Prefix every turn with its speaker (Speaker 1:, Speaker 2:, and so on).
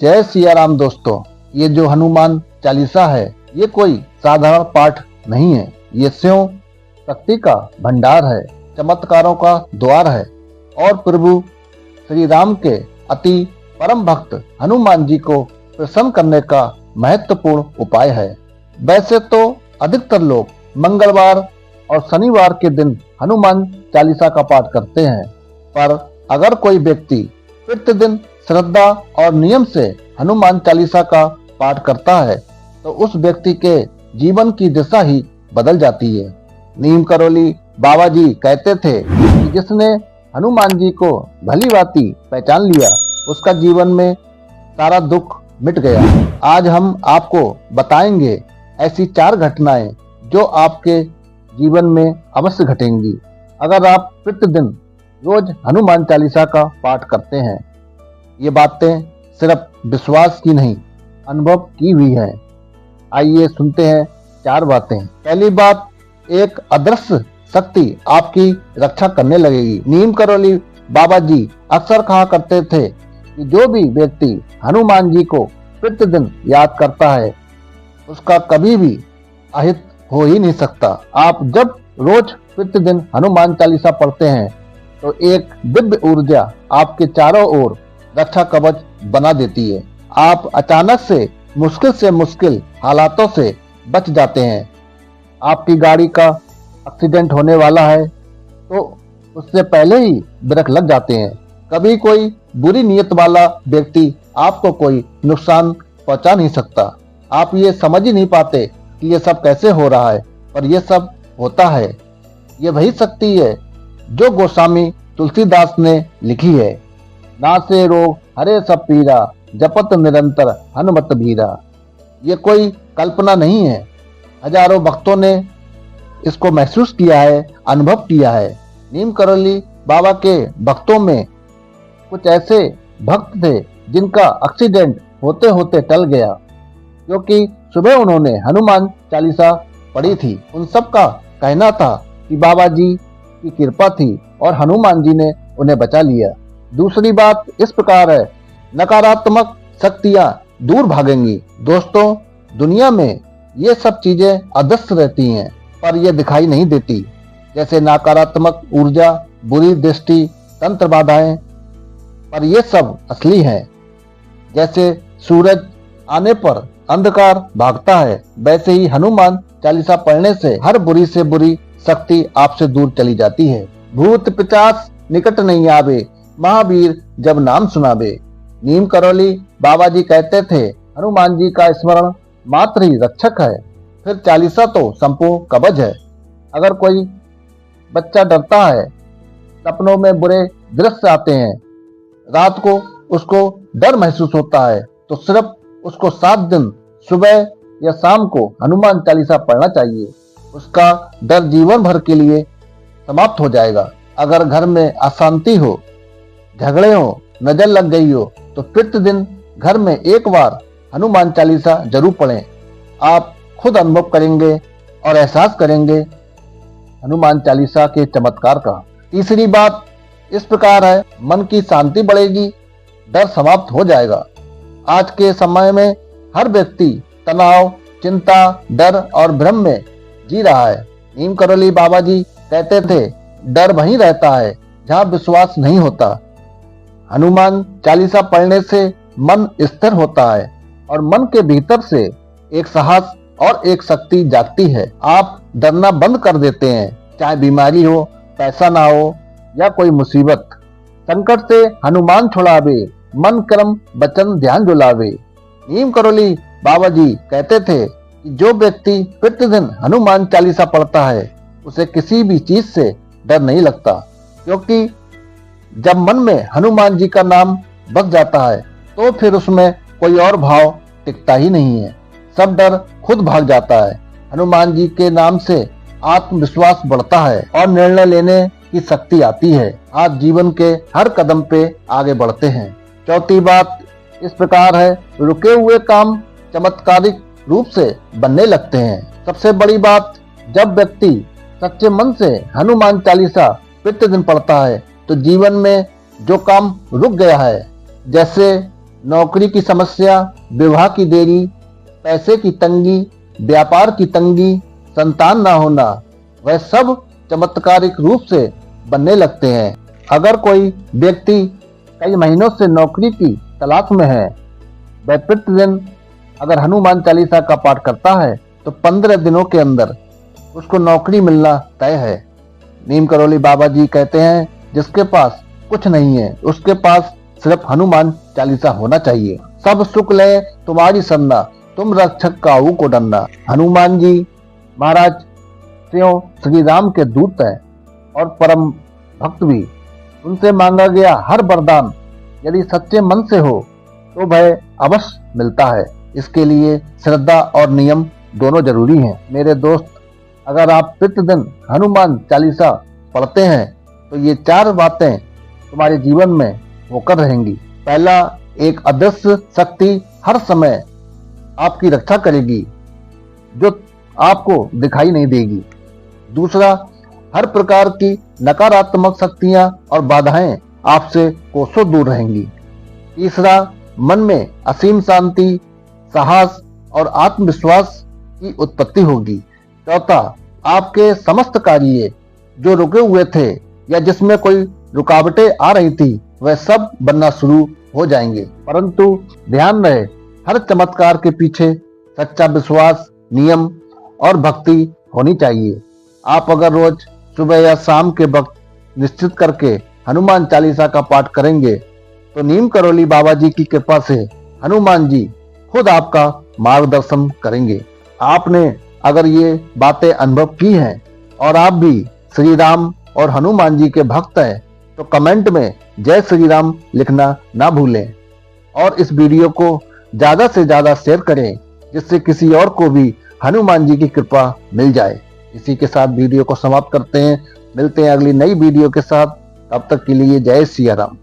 Speaker 1: जय सिया राम दोस्तों। ये जो हनुमान चालीसा है ये कोई साधारण पाठ नहीं है। ये स्वयं शक्ति का भंडार है, चमत्कारों का द्वार है और प्रभु श्री राम के अति परम भक्त हनुमान जी को प्रसन्न करने का महत्वपूर्ण उपाय है। वैसे तो अधिकतर लोग मंगलवार और शनिवार के दिन हनुमान चालीसा का पाठ करते हैं, पर अगर कोई व्यक्ति प्रतिदिन श्रद्धा और नियम से हनुमान चालीसा का पाठ करता है तो उस व्यक्ति के जीवन की दिशा ही बदल जाती है। नीम करौली बाबा जी कहते थे कि जिसने हनुमान जी को भली भांति पहचान लिया उसका जीवन में सारा दुख मिट गया। आज हम आपको बताएंगे ऐसी 4 घटनाएं जो आपके जीवन में अवश्य घटेंगी अगर आप प्रतिदिन रोज हनुमान चालीसा का पाठ करते हैं। ये बातें सिर्फ विश्वास की नहीं, अनुभव की हुई है। आइए सुनते हैं 4 बातें। पहली बात, एक अदृश्य शक्ति आपकी रक्षा करने लगेगी। नीम करौली बाबा जी अक्सर कहा करते थे कि जो भी व्यक्ति हनुमान जी को प्रतिदिन याद करता है उसका कभी भी अहित हो ही नहीं सकता। आप जब रोज प्रतिदिन हनुमान चालीसा पढ़ते हैं तो एक दिव्य ऊर्जा आपके चारों ओर रक्षा कवच बना देती है। आप अचानक से मुश्किल हालातों से बच जाते हैं। आपकी गाड़ी का एक्सीडेंट होने वाला है तो उससे पहले ही ब्रेक लग जाते हैं। कभी कोई बुरी नीयत वाला व्यक्ति आपको कोई नुकसान पहुंचा नहीं सकता। आप ये समझ ही नहीं पाते कि ये सब कैसे हो रहा है, पर यह सब होता है। ये वही शक्ति है जो गोस्वामी तुलसीदास ने लिखी है। नासे रोग हरे सब पीरा, जपत निरंतर हनुमत बीरा। ये कोई कल्पना नहीं है, हजारों भक्तों ने इसको महसूस किया है, अनुभव किया है। नीम करौली बाबा के भक्तों में कुछ ऐसे भक्त थे जिनका एक्सीडेंट होते होते टल गया क्योंकि सुबह उन्होंने हनुमान चालीसा पढ़ी थी। उन सब का कहना था कि बाबा जी की कृपा थी और हनुमान जी ने उन्हें बचा लिया। दूसरी बात इस प्रकार है, नकारात्मक शक्तियां दूर भागेंगी। दोस्तों, दुनिया में ये सब चीजें अदृश्य रहती हैं पर यह दिखाई नहीं देती, जैसे नकारात्मक ऊर्जा, बुरी दृष्टि, तंत्र बाधाएं, पर यह सब असली हैं। जैसे सूरज आने पर अंधकार भागता है, वैसे ही हनुमान चालीसा पढ़ने से हर बुरी से बुरी शक्ति आपसे दूर चली जाती है। भूत पिशाच निकट नहीं आवे, महावीर जब नाम सुनावे। नीम करौली बाबा जी कहते थे हनुमान जी का स्मरण मात्र ही रक्षक है, फिर चालीसा तो संपूर्ण कवच है। अगर कोई बच्चा डरता है, सपनों में बुरे दृश्य आते हैं, रात को उसको डर महसूस होता है, तो सिर्फ उसको 7 दिन सुबह या शाम को हनुमान चालीसा पढ़ना चाहिए। उसका डर जीवन भर के लिए समाप्त हो जाएगा। अगर घर में अशांति हो, झगड़े हो, नजर लग गई हो तो प्रतिदिन घर में एक बार हनुमान चालीसा जरूर पढ़ें। आप खुद अनुभव करेंगे और एहसास करेंगे हनुमान चालीसा के चमत्कार का। तीसरी बात इस प्रकार है, मन की शांति बढ़ेगी, डर समाप्त हो जाएगा। आज के समय में हर व्यक्ति तनाव, चिंता, डर और भ्रम में जी रहा है। नीम करौली बाबा जी कहते थे डर वहीं रहता है जहां विश्वास नहीं होता। हनुमान चालीसा पढ़ने से मन स्थिर होता है और मन के भीतर से एक साहस और एक शक्ति जागती है। आप डरना बंद कर देते हैं, चाहे बीमारी हो, पैसा ना हो या कोई मुसीबत। संकट से हनुमान छुड़ावे, मन कर्म वचन ध्यान डुलावे। नीम करौली बाबा जी कहते थे कि जो व्यक्ति प्रतिदिन हनुमान चालीसा पढ़ता है उसे किसी भी चीज से डर नहीं लगता, क्योंकि जब मन में हनुमान जी का नाम बस जाता है तो फिर उसमें कोई और भाव टिकता ही नहीं है। सब डर खुद भाग जाता है। हनुमान जी के नाम से आत्मविश्वास बढ़ता है और निर्णय लेने की शक्ति आती है। आप जीवन के हर कदम पे आगे बढ़ते हैं। चौथी बात इस प्रकार है, रुके हुए काम चमत्कारिक रूप से बनने लगते हैं। सबसे बड़ी बात, जब व्यक्ति सच्चे मन से हनुमान चालीसा प्रतिदिन पढ़ता है तो जीवन में जो काम रुक गया है, जैसे नौकरी की समस्या, विवाह की देरी, पैसे की तंगी, व्यापार की तंगी, संतान न होना, वह सब चमत्कारिक रूप से बनने लगते हैं। अगर कोई व्यक्ति कई महीनों से नौकरी की तलाश में है, वह प्रतिदिन अगर हनुमान चालीसा का पाठ करता है तो 15 दिनों के अंदर उसको नौकरी मिलना तय है। नीम करौली बाबा जी कहते हैं, जिसके पास कुछ नहीं है उसके पास सिर्फ हनुमान चालीसा होना चाहिए। सब सुख ले तुम्हारी सरना, तुम रक्षक काहू को डरना। हनुमान जी महाराज त्यों श्री राम के दूत हैं और परम भक्त भी। उनसे मांगा गया हर वरदान यदि सच्चे मन से हो तो वह अवश्य मिलता है। इसके लिए श्रद्धा और नियम दोनों जरूरी हैं। मेरे दोस्त, अगर आप प्रतिदिन हनुमान चालीसा पढ़ते हैं तो ये 4 बातें तुम्हारे जीवन में होकर रहेंगी। पहला, एक अदृश्य शक्ति हर समय आपकी रक्षा करेगी जो आपको दिखाई नहीं देगी। दूसरा, हर प्रकार की नकारात्मक शक्तियां और बाधाएं आपसे कोसों दूर रहेंगी। तीसरा, मन में असीम शांति, साहस और आत्मविश्वास की उत्पत्ति होगी। चौथा, आपके समस्त कार्य जो रुके हुए थे या जिसमें कोई रुकावटें आ रही थी वह सब बनना शुरू हो जाएंगे। परंतु ध्यान रहे, हर चमत्कार के पीछे सच्चा विश्वास, नियम और भक्ति होनी चाहिए। आप अगर रोज सुबह या शाम के वक्त निश्चित करके हनुमान चालीसा का पाठ करेंगे तो नीम करौली बाबा जी की कृपा से हनुमान जी खुद आपका मार्गदर्शन करेंगे। आपने अगर ये बातें अनुभव की हैं और आप भी श्री राम और हनुमान जी के भक्त हैं तो कमेंट में जय श्री राम लिखना ना भूलें और इस वीडियो को ज्यादा से ज्यादा शेयर करें जिससे किसी और को भी हनुमान जी की कृपा मिल जाए। इसी के साथ वीडियो को समाप्त करते हैं। मिलते हैं अगली नई वीडियो के साथ। तब तक के लिए जय सिया राम।